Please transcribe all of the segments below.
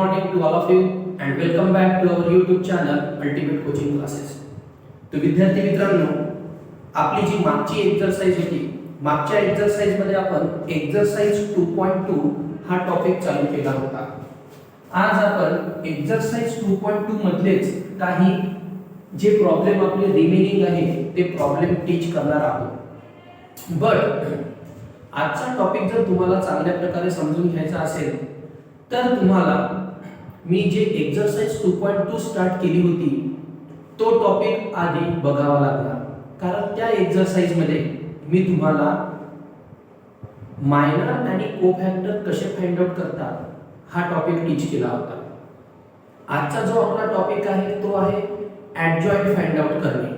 morning to all of you and welcome back to our YouTube channel Ultimate Coaching Classes. तो विद्यार्थी मित्रांनो, आपली जी मागची एक्सरसाइज होती, मागच्या एक्सरसाइज मध्ये आपण एक्सरसाइज 2.2 हा टॉपिक चालू केला होता. आज आपण एक्सरसाइज 2.2 मधलेच काही जे प्रॉब्लेम आपले रिमेनिंग आहे ते प्रॉब्लेम टीच करणार आहोत. बट आजचा टॉपिक जर तुम्हाला चांगल्या प्रकारे समजून घ्यायचा असेल तर तुम्हाला मी जे एक्सरसाइज 2.2 स्टार्ट केली होती तो टॉपिक आधी बघावा लागणार, कारण त्या एक्सरसाइज मध्ये मी तुम्हाला मायनर आणि कोफॅक्टर कसे फाइंड आउट करतात हा टॉपिक टीच केला होता. आजचा जो आपला टॉपिक आहे तो आहे ॲडजॉइंट फाइंड आउट करणे.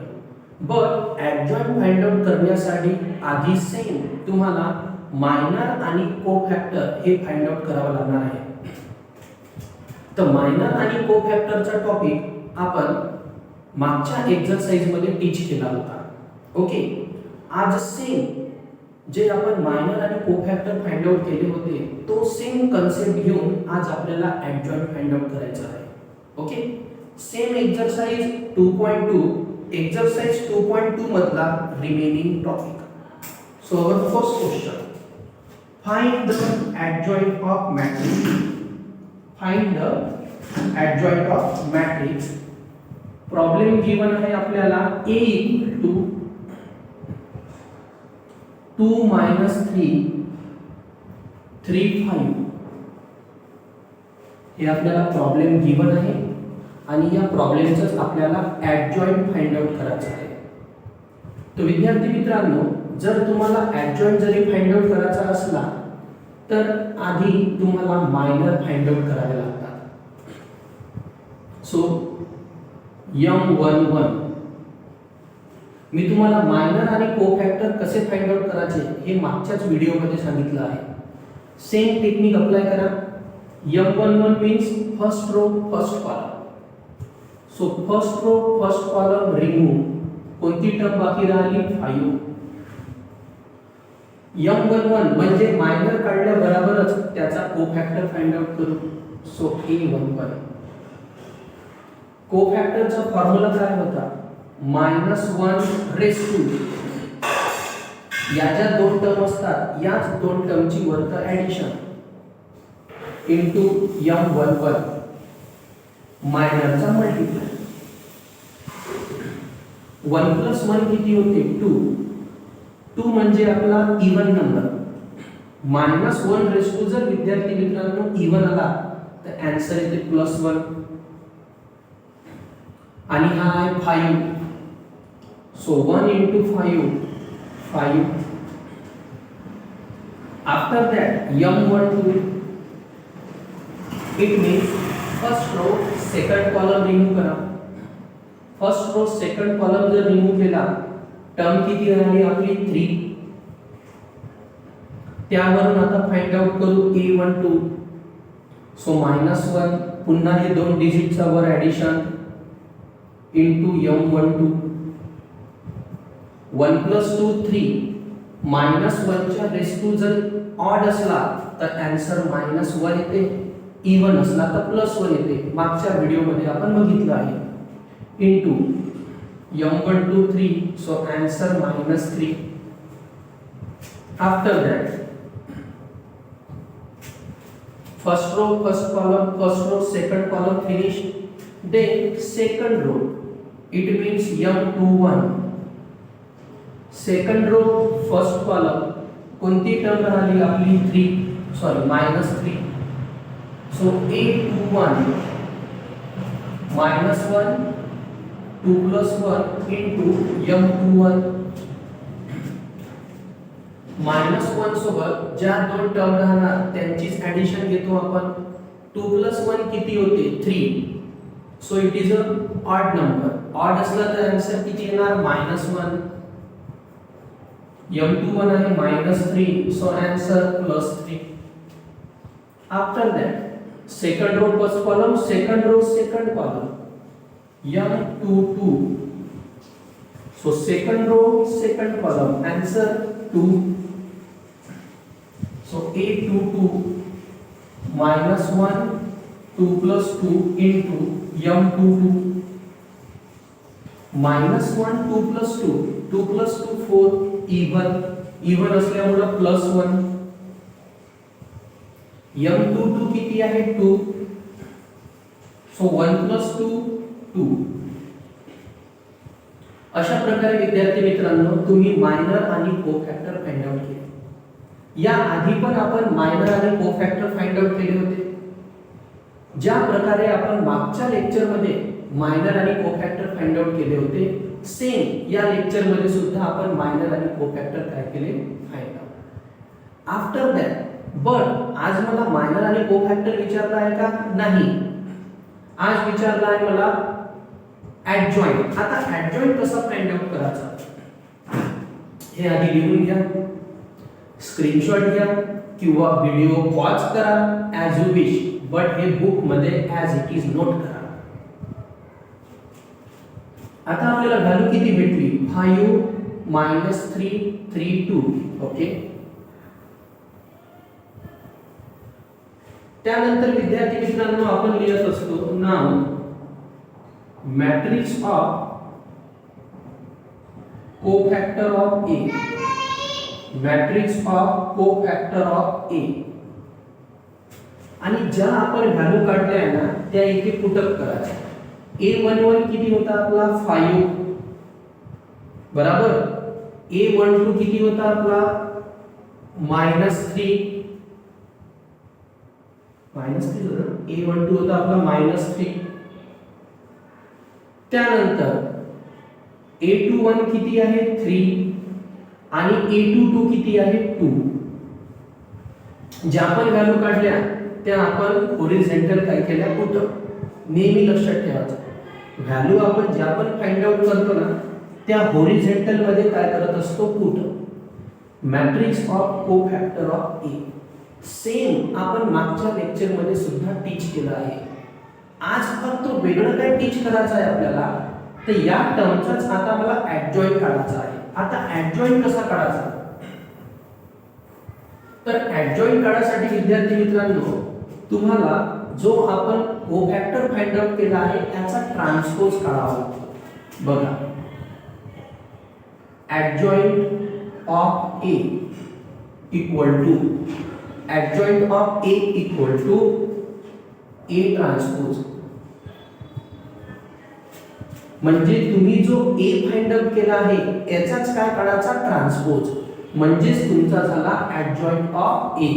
बट ॲडजॉइंट फाइंड आउट करण्यासाठी आधी सेम तुम्हाला मायनर आणि कोफॅक्टर हे फाइंड आउट करावं लागणार आहे. तर मायनर आणि कोफॅक्टरचा टॉपिक आपण मागच्या एक्सरसाइज मध्ये टीच केला होता. ओके, आज सेम जे आपण मायनर आणि कोफॅक्टर फाइंड आउट केले होते तो सेम कन्सेप्ट घेऊन आज आपल्याला ॲडजॉइंट फाइंड आउट करायचा आहे. ओके, सेम एक्सरसाइज 2.2 एक्सरसाइज 2.2 मधला remaining topic. So our first question, find the adjoint of matrix. Find the adjoint of matrix. Problem given आहे आपल्याला a इक्वल टू 2 - 3 3 5 हे आपल्याला प्रॉब्लेम गिवन आहे आणि या प्रॉब्लेमचंच आपल्याला ॲडजॉइंट फाइंड आउट करायचं आहे. तर विद्यार्थी मित्रांनो, जर तुम्हाला ॲडजॉइंट जरी फाइंड आउट करायचा असला तर आधी तुम्हाला मायनर फाइंड आउट करावे लागतात. सो M11 मी तुम्हाला मायनर आणि कोफॅक्टर कसे फाइंड आउट करायचे हे मागच्याच व्हिडिओमध्ये सांगितलं आहे. सेम टेक्निक अप्लाय करा. M11 means first row first column. So first row first column remove. कोणती टर्म बाकी राहिली? 5. M11 म्हणजे मायनर काढल्या बरोबरच त्याचा कोफॅक्टर फाइंड आउट करू. So A11. कोफॅक्टरचा फॉर्म्युला काय होता? -1 या ज्या दोन टर्म असतात याच दोन टर्मची वर्ग ॲडिशन इनटू M11 मायनरचा मल्टिप्लाय. 1 + 1 किती होते? 2. 2 म्हणजे आपला इवन नंबर. -1 जर विद्यार्थी मित्रांनो इवन आला तर आन्सर येते +1 आणि हा आहे 5. So 1 × 5 5. After that M12 it means first row second column remove करा. फर्स्ट रो सेकंड कॉलम जर रिमूव्ह केला टर्म किती राहिली आपली? 3. त्यावरून आता फाइंड आउट करू A12. सो -1 पुन्हा हे दोन डिजिटचा वर ॲडिशन इनटू M12. 1 + 2 3. -1 च्या रेस टू जर ऑड असला तर आन्सर -1 येते, इवन असला तर +1 येते. मागच्या व्हिडिओमध्ये आपण बघितलं आहे. Into M12 3. So answer -3. After that first row first column, first row second column finished. Then second row, it means M21. second row first column कोणती टर्म राहिली आपली? 3. Sorry -3. So A21 -1 2 + 1 into M21. -1 सोबत ज्या दोन term राहणार त्यांचीच addition घेतो आपण. 2 + 1 किती होते? 3. So it is a odd number. Odd असला तर आन्सर किती येणार? -1. M21 आहे -3. So answer +3. After that second row first column, second row second column M22. So second row second column answer 2. So A22 -1 2 plus 2 into m22 minus 1 2 plus 2 2 plus 2 4 even असल्यामुळे plus 1 m22 किती आहे 2 so 1 plus 2 2 अशा प्रकारे विद्यार्थी मित्रांनो तुम्ही minor आणि कोफॅक्टर find out केले. या आधी पण आपण मायनर आणि कोफॅक्टर फाइंड आउट केले होते. ज्या प्रकारे आपण मागच्या लेक्चर मध्ये मायनर आणि कोफॅक्टर फाइंड आउट केले होते सेम या लेक्चर मध्ये सुद्धा आपण मायनर आणि कोफॅक्टर काय केले find out. After that but आज मला मायनर आणि कोफॅक्टर विचारला आहे का नाही. आज विचारला आहे मला ऍडजॉइंट. आता ऍडजॉइंट कसा फाइंड आउट करायचा हे आधी लिहून घ्या, स्क्रीनशॉट घ्या किंवा व्हिडिओ पॉज करा ॲज यू विश, बट हे बुक मध्ये ॲज इट इज नोट करा. आता आपल्याला व्हॅल्यू किती भेटली 5 - 3 3 2. ओके. त्यानंतर विद्यार्थी मित्रांनो आपण लिहित असतो नाव matrix of cofactor of A. Matrix of cofactor of A आणि ज्या आपण व्हॅल्यू काढल्या आहे ना त्या इथे पुटअप करायच्या. A11 किती होता आपला 5 बराबर. A12 किती होता आपला -3 A12 होता आपला -3. त्यानंतर A21 किती आहे 3 आणि A22 किती आहे 2. ज्या आपण व्हॅल्यू काढल्या त्या आपण हॉरिझॉन्टल काय केल्या पुटअप. नेहमी लक्षात ठेवायचं व्हॅल्यू आपण ज्या पण फाइंड आउट करतो ना त्या हॉरिझॉन्टल मध्ये काय करत असतो put up. Matrix of cofactor of A same आपण मागच्या लेक्चर मध्ये सुद्धा टीच केलं आहे. आज फक्त वेगळं काय टीच करायचं आहे आपल्याला तर या टर्मचाच आता मला ऍडजॉइंट काढायचा आहे. आता ऍडजॉइंट कसा काढायचा तर ऍडजॉइंट काढण्यासाठी विद्यार्थी मित्रांनो तुम्हाला जो आपण कोफॅक्टर फाइंड आउट केला आहे त्याचा ट्रान्सपोज काढावा लागतो. बघा adjoint of A equal to adjoint of A equal to A transpose. म्हणजे तुम्ही जो ए फाइंड आउट केला आहे याचाच काय काढायचा ट्रान्सपोज म्हणजेच तुमचा झाला ऍडजॉइंट ऑफ ए.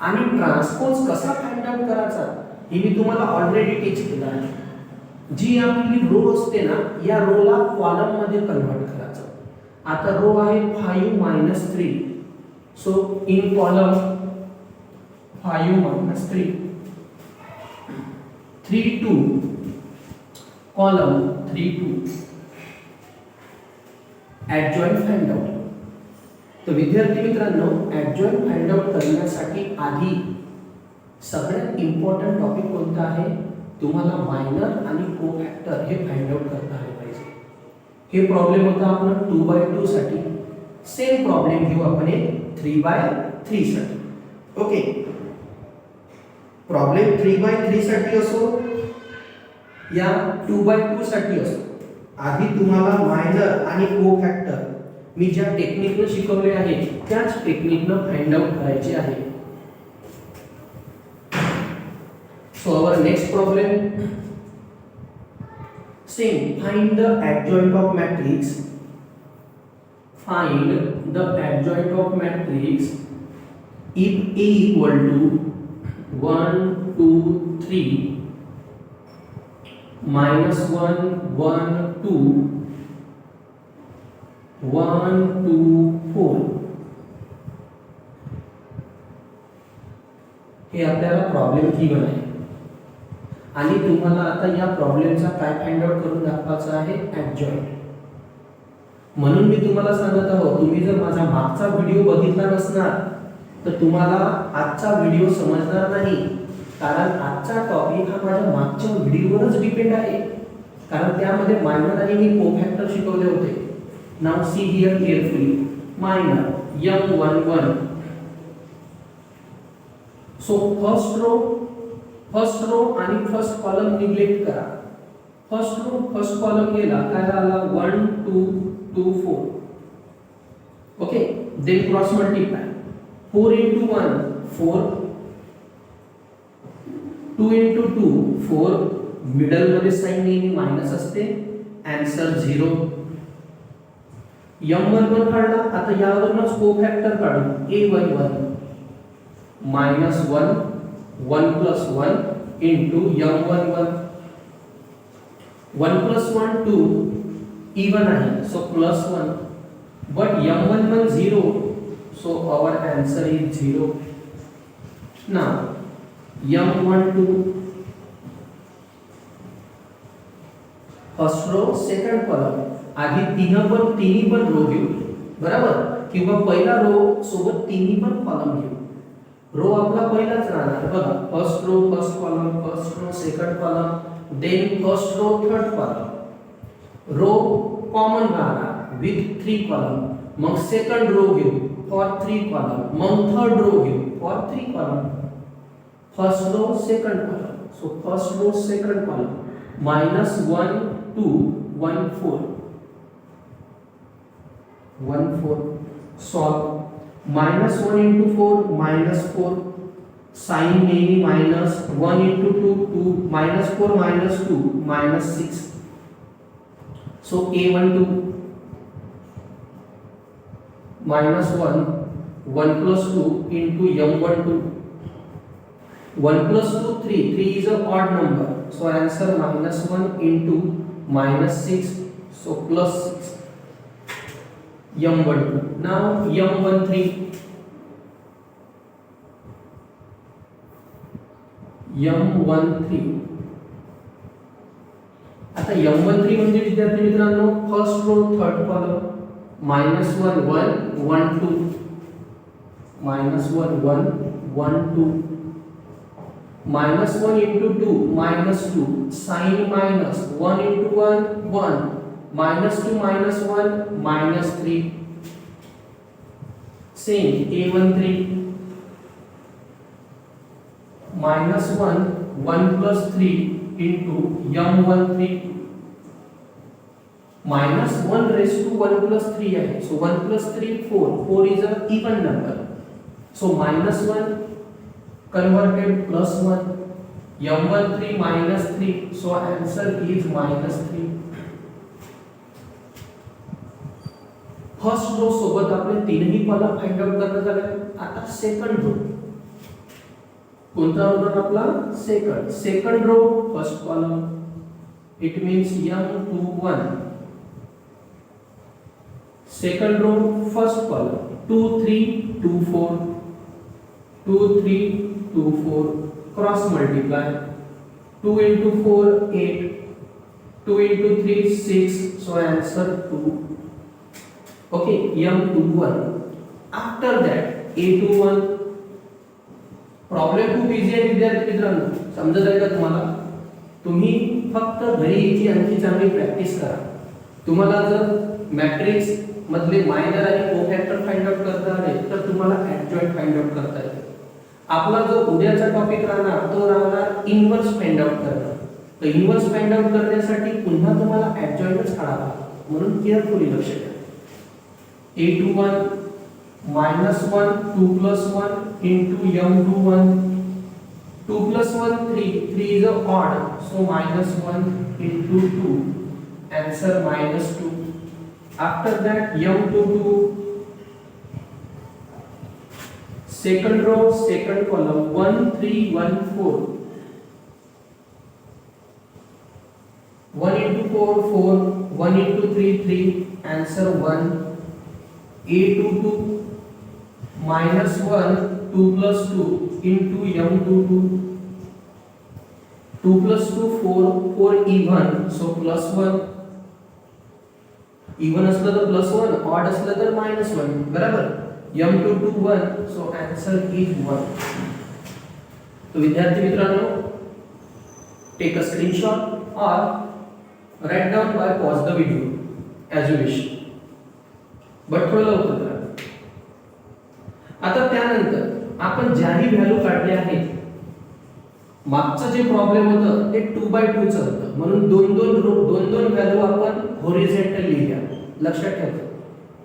आणि ट्रान्सपोज कसा फाइंड आउट करायचा हे मी तुम्हाला ऑलरेडी टीच केलं आहे. जी आपली रो असते ना या रोला कॉलम मध्ये कन्वर्ट करायचं. आता रो आहे 5 - 3 so in column 5 - 3 3 2 column 3 2 adjoint find out. तर विद्यार्थी मित्रांनो ऍडजॉइंट फाइंड आउट करण्यासाठी आधी सगळ्यात इम्पॉर्टंट टॉपिक कोणता आहे तुम्हाला मायनर आणि कोफॅक्टर हे फाइंड आउट करता आले पाहिजे. हे प्रॉब्लेम होता आपण 2/2 साठी. सेम प्रॉब्लेम घेऊ आपण 3/3 साठी. ओके. प्रॉब्लेम 3/3 साठी असो या 2/2 साठी असो आधी तुम्हाला मायनर आणि कोफॅक्टर मी ज्या टेक्निकने शिकवले आहे त्याच टेक्निकने फाइंड आउट करायचे आहे. So our next problem same find the adjoint of matrix. Find the adjoint of matrix if A equal to 1 2 3 -1 1 2 1 2 4. हे आपल्याला प्रॉब्लेम गिवन आहे आणि तुम्हाला आता या प्रॉब्लेमचा काय फाइंड आउट करून दाखवायचा आहे ऍडजॉइंट. म्हणून मी तुम्हाला सांगत आहो तुम्ही जर माझा मागचा व्हिडिओ बघितला नसणार तर तुम्हाला आजचा व्हिडिओ समजणार नाही. कारण आजचा टॉपिक हा माझ्या मागच्या व्हिडिओवरच डिपेंड आहे. कारण त्यामध्ये मायनर आणि मी कोफॅक्टर शिकवले होते. Now see here carefully minor M11. So first row first row आणि फर्स्ट कॉलम निग्लेक्ट करा. फर्स्ट रो फर्स्ट कॉलम गेला, काय आला 1 2 2 4. Okay, then cross multiply. 4 into 1 4, 2 into 2 4. Middle मध्ये साइन नेहमी मायनस असते. आन्सर 0. m11 काढला. आता यावरूनच कोफॅक्टर काढू. a11 -1 1 plus 1 into m11. 1 plus 1 2 even आहे, so plus 1, but m11 0, so our answer is 0. Now m12 first row second column. आधी तिन्ही पण रो घेऊ, बरोबर, किंवा पहिला रो सोबत तिन्ही पण कॉलम घेऊ. रो आपला पहिलाच राहणार बघा. First row first column, first row second column, then first row third column. Row common राहणार विथ 3 कॉलम. मग सेकंड रो घेऊ फॉर 3 कॉलम, मग थर्ड रो घेऊ for 3 column. First row second column, so first row second column -1 2 1 4 1 4. Solve. -1 into 4 -4. Sign नेहमी minus. 1 into 2 2 -4 -2 -6. So a12 -1 1 plus 2 into m12. 1 plus 2 3. 3 is a odd number, so answer -1 into -6, so plus 6. m12. Now m13. m13. आता m13 म्हणजे विद्यार्थी मित्रांनो first row third column. -1 1 1 2 -1 1 1 2. -1 into 2 -2. Sin minus. 1 into 1 1. -2 -1 -3. Same a13 -1 1 plus 3 into m13. -1 raised to 1 plus 3 आहे, so 1 plus 3 4. 4 is a even number, so -1 converted plus 1. m13 -3, so answer is -3. First row सोबत आपले तीनही column find out करण्यात आले. आता second row. कोणता row आपला second row first column. It means m21. Second row first column 2 3 2 4 2 3 2 4. Cross multiply. 2 into 4 8. 2 into 3 6, so answer 2. Okay, m21. After that a21. Problem खूप easy आहे विद्यार्थी मित्रांनो, समजत आहे का तुम्हाला? तुम्ही फक्त घरी याची आणखी चांगली प्रॅक्टिस करा. तुम्हाला जर मॅट्रिक्स मधले मायनर आणि कोफॅक्टर फाइंड आउट करता आले तर तुम्हाला ऍडजॉइंट फाइंड आउट करता येईल. आपला जो उद्याचा टॉपिक राहणार तो राहणार इन्व्हर्स फाइंड आउट करणं. तर इन्व्हर्स फाइंड आउट करण्यासाठी पुन्हा तुम्हाला ऍडजॉइंटच काढावा, म्हणून केअरफुली लक्ष द्या. a21 -1 2 plus 1 into m21. 2 plus 1 3. 3 is a odd, so -1 into 2. Answer -2. After that m22. Second row second column 1 3 1 4. 1 into 4 4. 1 into 3 3. Answer 1. a22 -1 2 plus 2 into m22. 2 plus 2 4. 4 even, so plus 1. even असलं तर plus 1, odd असलं तर -1, बरोबर. m22 1, so answer is 1. तो विद्यार्थी मित्रांनो take a screenshot or write down by pause the video as you wish. But थोडं लवकर करा. आता त्यानंतर आपण ज्याही व्हॅल्यू काढल्या आहेत मागचं जे प्रॉब्लेम होतं ते 2x2 होतं, म्हणून दोन दोन व्हॅल्यू आपण हॉरिझॉन्टल लिहिल्या. लक्षात ठेवा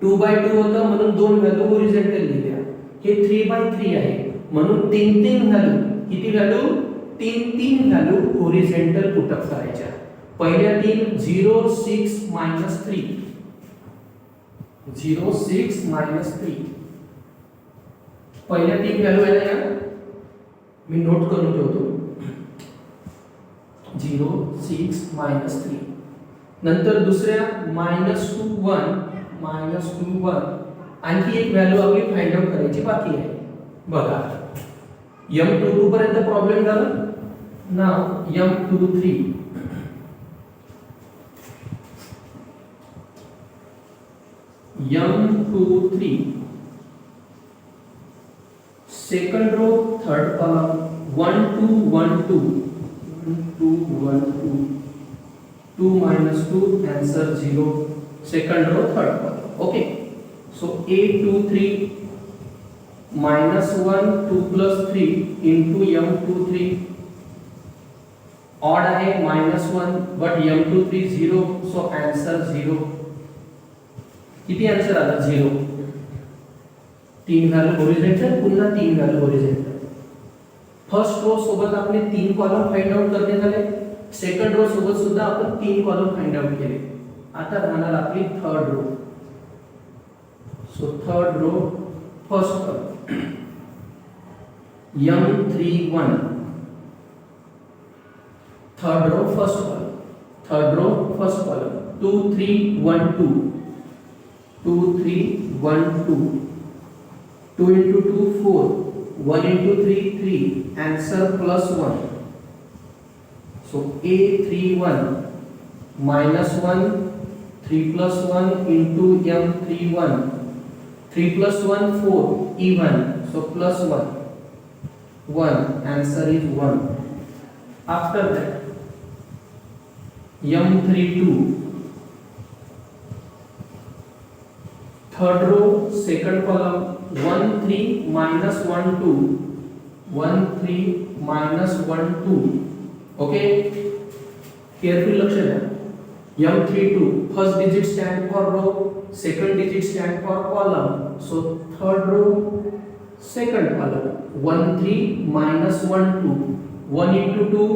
2x2 होतं म्हणून दोन व्हॅल्यू हॉरिझॉन्टल लिहिल्या. हे 3x3 आहे म्हणून तीन व्हॅल्यू, किती व्हॅल्यू, तीन व्हॅल्यू हॉरिझॉन्टल पुटअप करायच्या. पहिल्या तीन 0 6 -3, 0 6 -3 पहिल्या तीन व्हॅल्यू आहे ना, मी नोट करून ठेवतो. 0 6 -3 नंतर दुसऱ्या -2 1 आणखी एक व्हॅल्यू आपली फाइंड आउट करायची बाकी आहे. बघा m22 पर्यंत प्रॉब्लेम झाला. नाव m23 second row third column 1 2 1 2 2 1 2 2 minus 2 answer 0 second row third column. Okay, so a 2 3 minus 1 2 plus 3 into m23 odd है -1 but m23 0 so answer 0. किती आंसर आला 0. तीन व्हॅल्यू हॉरिझॉन्टल पुन्हा तीन व्हॅल्यू हॉरिझॉन्टल. फर्स्ट रो सोबत आपले तीन कॉलम फाइंड आउट करणे झाले. सेकंड रो सोबत सुद्धा आपण तीन कॉलम फाइंड आउट केले. आता राहणार आपली third row. So third row first column m31 third row first column 2 3 1 2 2 3 1 2 2 into 2 4 1 into 3 3 answer +1. so a31 -1 3 plus 1 into m31 3 plus 1 4 even so +1 1 answer is 1. after that m32 third row second column 1 3 -1 2 1 3 -1 2. okay, careful लक्ष द्या. m32 first digit stand for row, second digit stand for column. so third row second column 1 3 -1 2 1 into 2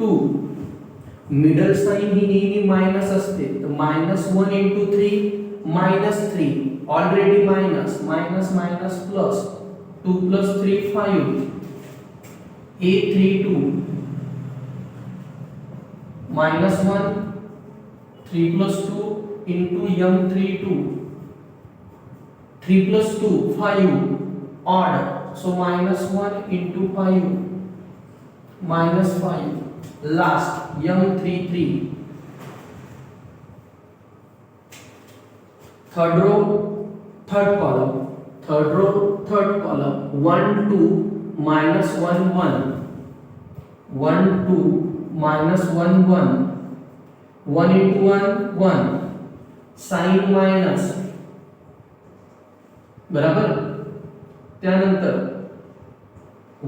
2 middle sign ही नेहमी minus असते. तर -1 into 3 -3 already minus plus 2 plus 3 5 a32 -1 3 plus 2 into m32 3 plus 2 5 odd so -1 into 5 -5 last m33 third row third column 1 2 -1 1 1 2 -1 1 1 into 1 1 sign minus बराबर. त्यानंतर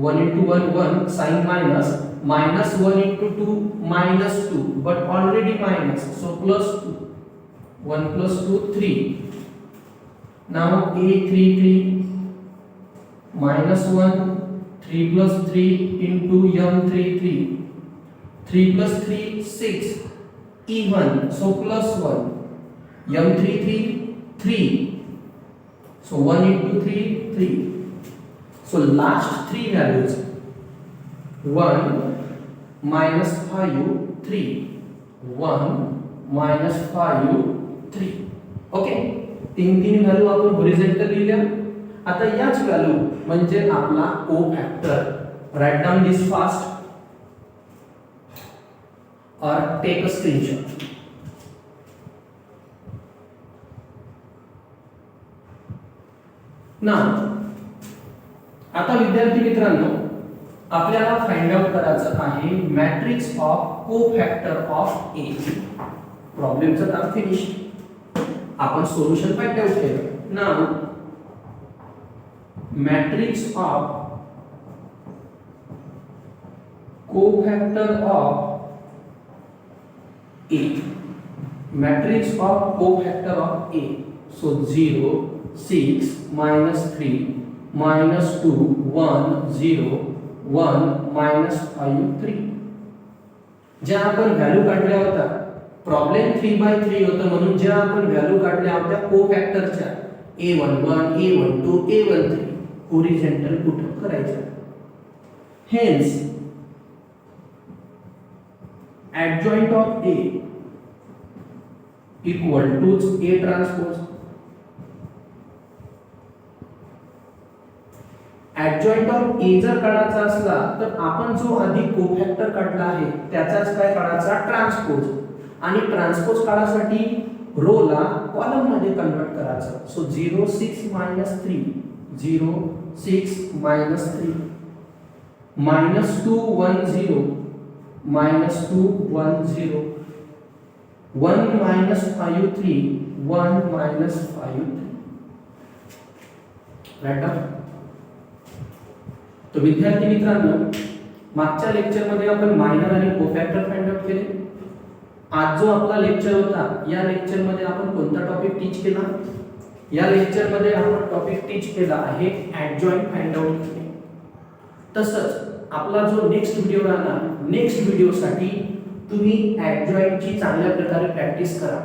1 into 1 1 sign minus -1 into 2 -2 but already minus so +2 1 plus 2 3. now a33 -1 3 plus 3 into m33 3 plus 3 6 even so +1 m33 3 so 1 into 3 3. so last three values 1 -5 3 1 -5 3. Okay, तीन value आपण horizontal लिहिल्या. आता याच value म्हणजे आपला को फॅक्टर. राइट डाउन दिस fast और take a screenshot. ना आता विद्यार्थी मित्रांनो आपल्याला फाइंड आउट करायचं आहे मॅट्रिक्स ऑफ को फॅक्टर ऑफ ए. प्रॉब्लेमचं काम फिनिश. आपण सोल्यूशन फाइंड आउट केलं. Now matrix of cofactor of A, matrix of cofactor of A. So 0, 6, -3, -2, 1, 0, 1, -5, 3. ज्या आपण व्हॅल्यू काढल्या होत्या, प्रॉब्लेम 3/3 होतं म्हणून ज्या आपण व्हॅल्यू काढल्या होत्या कोफॅक्टरच्या A11, A12, A13 horizontal put करायच्या. Hence adjoint of A equal to A transpose. adjoint of A जर काढायचा असला तर आपण जो आधी कोफॅक्टर काढला आहे त्याचाच काय काढायचा, ट्रान्सपोज. आणि ट्रान्सपोज काढासाठी रो ला कॉलम मध्ये कन्वर्ट करायचं. सो 0, 6, -3, 0, 6, -3, -2, 1, 0, -2, 1, 0, 1, -5, 3, 1, -5, 3. राईट ना? तो विद्यार्थी मित्रांनो, मागच्या लेक्चर मध्ये आपण मायनर आणि कोफॅक्टर फाइंड आउट केले. आज जो आपला लेक्चर होता, या लेक्चर मध्ये आपण कोणता टॉपिक टीच केला? या लेक्चर मध्ये आपण टॉपिक टीच केला आहे ऍडजॉइंट फाइंड आउट करणे. तसंच आपला जो नेक्स्ट व्हिडिओ राहणार, नेक्स्ट व्हिडिओसाठी तुम्ही ऍडजॉइंटची चांगल्या प्रकारे प्रॅक्टिस करा.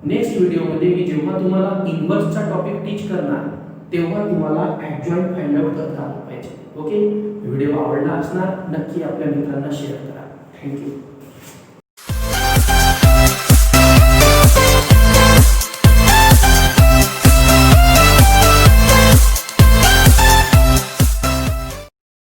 नेक्स्ट व्हिडिओमध्ये मी जेव्हा तुम्हाला इन्व्हर्सचा टॉपिक टीच करणार तेव्हा तुम्हाला ऍडजॉइंट फाइंड आउट करता आलं पाहिजे. ओके, व्हिडिओ आवडला असणार नक्की आपल्या मित्रांना शेअर करा. थँक्यू.